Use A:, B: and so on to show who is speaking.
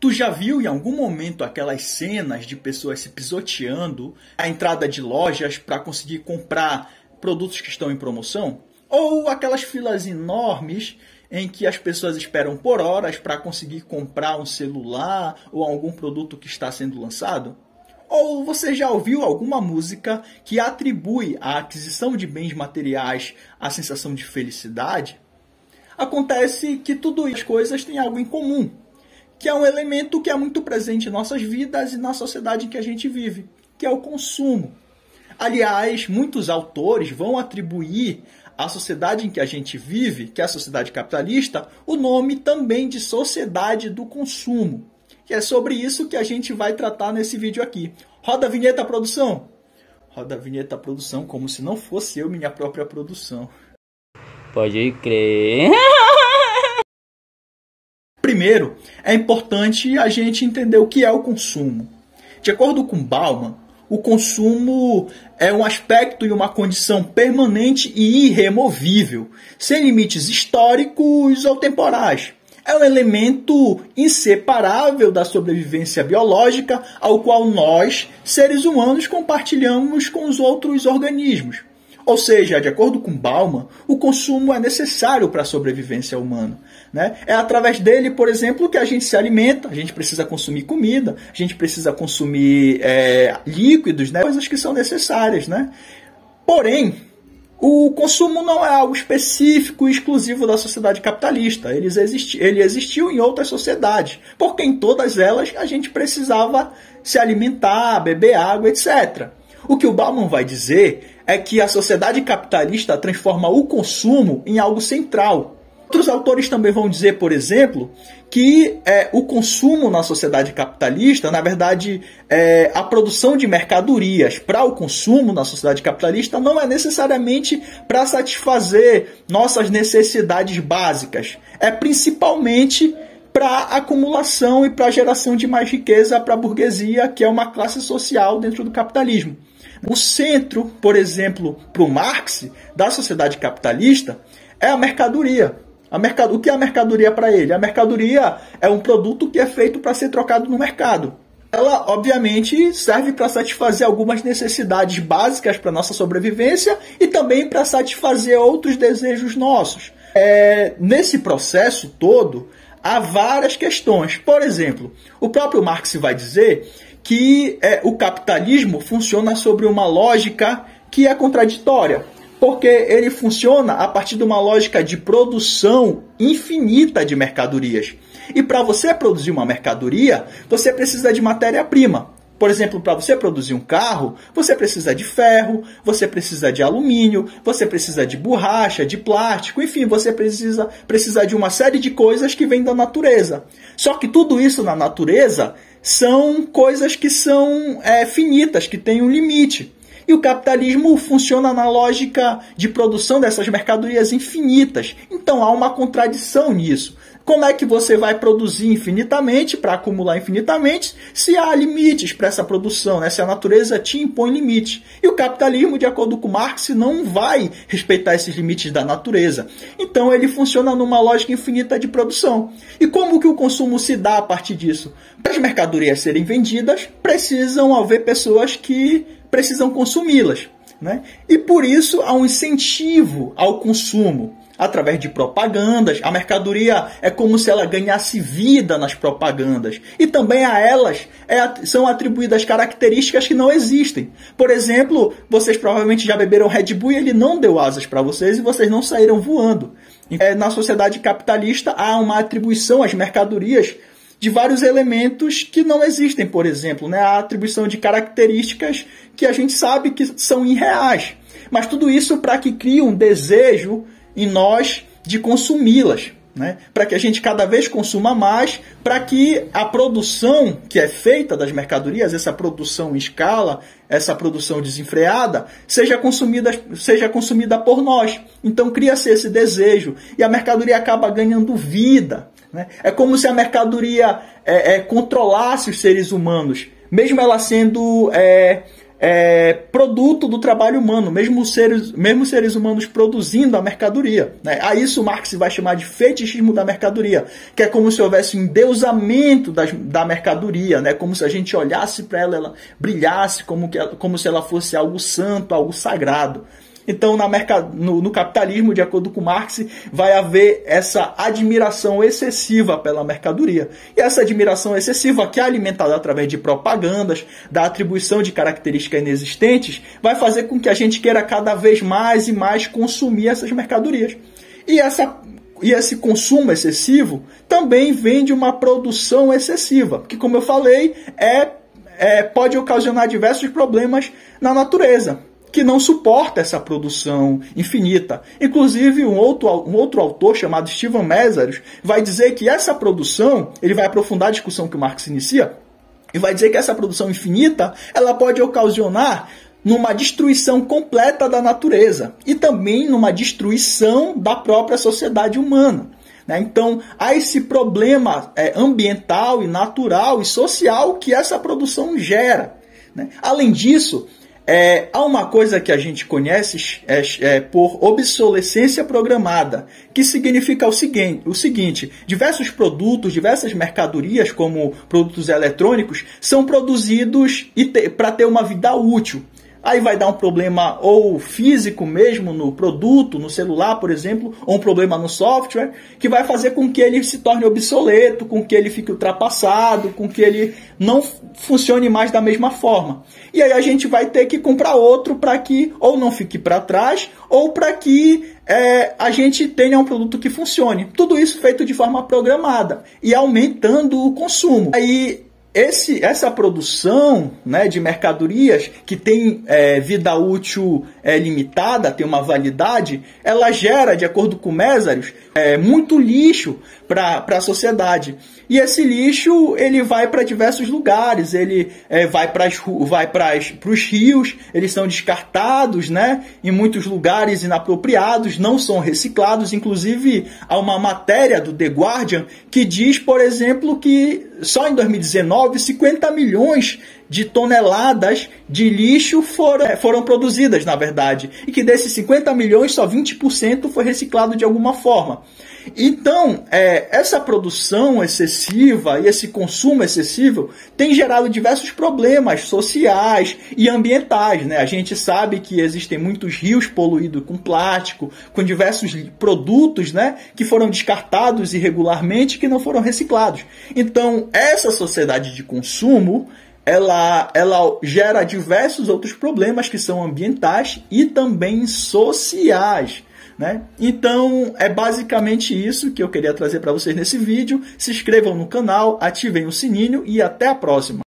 A: Tu já viu em algum momento aquelas cenas de pessoas se pisoteando à entrada de lojas para conseguir comprar produtos que estão em promoção? Ou aquelas filas enormes em que as pessoas esperam por horas para conseguir comprar um celular ou algum produto que está sendo lançado? Ou você já ouviu alguma música que atribui a aquisição de bens materiais à sensação de felicidade? Acontece que tudo as coisas têm algo em comum, que é um elemento que é muito presente em nossas vidas e na sociedade em que a gente vive, que é o consumo. Aliás, muitos autores vão atribuir à sociedade em que a gente vive, que é a sociedade capitalista, o nome também de sociedade do consumo. Que é sobre isso que a gente vai tratar nesse vídeo aqui. Roda a vinheta, produção! Roda a vinheta, produção, como se não fosse eu minha própria produção.
B: Pode crer.
A: Primeiro, é importante a gente entender o que é o consumo. De acordo com Bauman, o consumo é um aspecto e uma condição permanente e irremovível, sem limites históricos ou temporais. É um elemento inseparável da sobrevivência biológica, ao qual nós, seres humanos, compartilhamos com os outros organismos. Ou seja, de acordo com Bauman, o consumo é necessário para a sobrevivência humana. É através dele, por exemplo, que a gente se alimenta, a gente precisa consumir comida, a gente precisa consumir líquidos, coisas que são necessárias. Porém, o consumo não é algo específico e exclusivo da sociedade capitalista. Ele existiu em outras sociedades, porque em todas elas a gente precisava se alimentar, beber água, etc. O que o Bauman vai dizer é que a sociedade capitalista transforma o consumo em algo central. Outros autores também vão dizer, por exemplo, que o consumo na sociedade capitalista, na verdade, a produção de mercadorias para o consumo na sociedade capitalista não é necessariamente para satisfazer nossas necessidades básicas. É principalmente para acumulação e para a geração de mais riqueza para a burguesia, que é uma classe social dentro do capitalismo. O centro, por exemplo, para o Marx, da sociedade capitalista, é a mercadoria. O que é a mercadoria para ele? A mercadoria é um produto que é feito para ser trocado no mercado. Ela, obviamente, serve para satisfazer algumas necessidades básicas para a nossa sobrevivência e também para satisfazer outros desejos nossos. Nesse processo todo, há várias questões. Por exemplo, o próprio Marx vai dizer que o capitalismo funciona sobre uma lógica que é contraditória, porque ele funciona a partir de uma lógica de produção infinita de mercadorias. E para você produzir uma mercadoria, você precisa de matéria-prima. Por exemplo, para você produzir um carro, você precisa de ferro, você precisa de alumínio, você precisa de borracha, de plástico, enfim, você precisa de uma série de coisas que vêm da natureza. Só que tudo isso na natureza são coisas que são finitas, que têm um limite. E o capitalismo funciona na lógica de produção dessas mercadorias infinitas. Então há uma contradição nisso. Como é que você vai produzir infinitamente para acumular infinitamente se há limites para essa produção, se a natureza te impõe limites? E o capitalismo, de acordo com Marx, não vai respeitar esses limites da natureza. Então ele funciona numa lógica infinita de produção. E como que o consumo se dá a partir disso? Para as mercadorias serem vendidas, precisam haver pessoas que precisam consumi-las. E por isso há um incentivo ao consumo. Através de propagandas, a mercadoria é como se ela ganhasse vida nas propagandas. E também a elas são atribuídas características que não existem. Por exemplo, vocês provavelmente já beberam Red Bull e ele não deu asas para vocês e vocês não saíram voando. Na sociedade capitalista há uma atribuição às mercadorias de vários elementos que não existem, por exemplo. A atribuição de características que a gente sabe que são irreais. Mas tudo isso para que crie um desejo em nós de consumi-las, para que a gente cada vez consuma mais, para que a produção que é feita das mercadorias, essa produção em escala, essa produção desenfreada, seja consumida por nós. Então cria-se esse desejo e a mercadoria acaba ganhando vida. É como se a mercadoria controlasse os seres humanos, mesmo ela sendo produto do trabalho humano, mesmo seres humanos produzindo a mercadoria, né? A isso Marx vai chamar de fetichismo da mercadoria, que é como se houvesse um endeusamento da mercadoria, né? Como se a gente olhasse para ela, ela brilhasse como se ela fosse algo santo, algo sagrado. Então, no capitalismo, de acordo com Marx, vai haver essa admiração excessiva pela mercadoria. E essa admiração excessiva, que é alimentada através de propagandas, da atribuição de características inexistentes, vai fazer com que a gente queira cada vez mais e mais consumir essas mercadorias. E esse consumo excessivo também vem de uma produção excessiva, que, como eu falei, pode ocasionar diversos problemas na natureza, que não suporta essa produção infinita. Inclusive, um outro autor chamado Steven Mesaros vai dizer que essa produção, ele vai aprofundar a discussão que o Marx inicia, e vai dizer que essa produção infinita, ela pode ocasionar numa destruição completa da natureza e também numa destruição da própria sociedade humana. Então, há esse problema ambiental e natural e social que essa produção gera. Além disso, há uma coisa que a gente conhece por obsolescência programada, que significa o seguinte: diversos produtos, diversas mercadorias, como produtos eletrônicos, são produzidos para ter uma vida útil. Aí vai dar um problema ou físico mesmo no produto, no celular, por exemplo, ou um problema no software, que vai fazer com que ele se torne obsoleto, com que ele fique ultrapassado, com que ele não funcione mais da mesma forma. E aí a gente vai ter que comprar outro para que ou não fique para trás, ou para que a gente tenha um produto que funcione. Tudo isso feito de forma programada e aumentando o consumo. Aí essa produção, né, de mercadorias que tem vida útil limitada, tem uma validade, ela gera, de acordo com Mesaros, muito lixo para a sociedade. E esse lixo ele vai para diversos lugares, ele vai para os rios, eles são descartados, né, em muitos lugares inapropriados, não são reciclados. Inclusive, há uma matéria do The Guardian que diz, por exemplo, que só em 2019, 50 milhões de toneladas de lixo foram produzidas, na verdade. E que desses 50 milhões, só 20% foi reciclado de alguma forma. Então, essa produção excessiva e esse consumo excessivo tem gerado diversos problemas sociais e ambientais, né? A gente sabe que existem muitos rios poluídos com plástico, com diversos produtos, né, que foram descartados irregularmente, que não foram reciclados. Então, essa sociedade de consumo, ela gera diversos outros problemas que são ambientais e também sociais, né? Então, é basicamente isso que eu queria trazer para vocês nesse vídeo. Se inscrevam no canal, ativem o sininho e até a próxima.